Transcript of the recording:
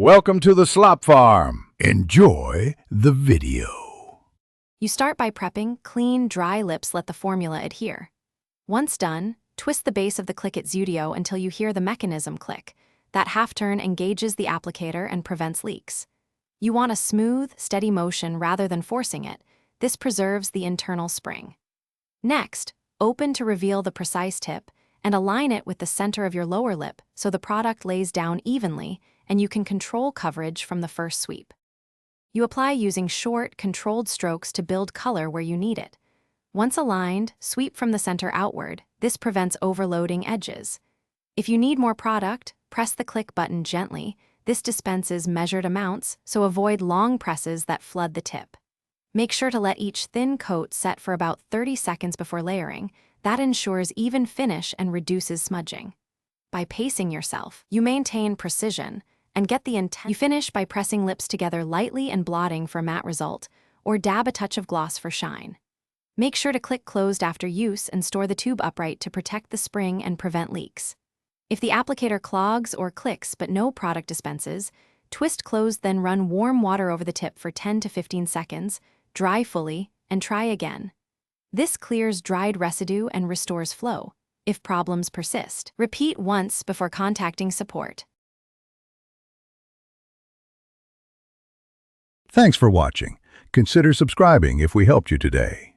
Welcome to the slop farm. Enjoy the video. You start by prepping clean, dry lips. Let the formula adhere. Once done, twist the base of the Click It Zudio until you hear the mechanism click. That half-turn engages the applicator and prevents leaks. You want a smooth, steady motion rather than forcing it. This preserves the internal spring. Next, open to reveal the precise tip and align it with the center of your lower lip so the product lays down evenly and you can control coverage from the first sweep. You apply using short, controlled strokes to build color where you need it. Once aligned, sweep from the center outward. This prevents overloading edges. If you need more product, press the click button gently. This dispenses measured amounts, so avoid long presses that flood the tip. Make sure to let each thin coat set for about 30 seconds before layering. That ensures even finish and reduces smudging. By pacing yourself, you maintain precision and get the intent. You finish by pressing lips together lightly and blotting for matte result, or dab a touch of gloss for shine. Make sure to click closed after use and store the tube upright to protect the spring and prevent leaks. If the applicator clogs or clicks but no product dispenses, twist closed, then run warm water over the tip for 10 to 15 seconds, dry fully, and try again. This clears dried residue and restores flow. If problems persist, repeat once before contacting support. Thanks for watching. Consider subscribing if we helped you today.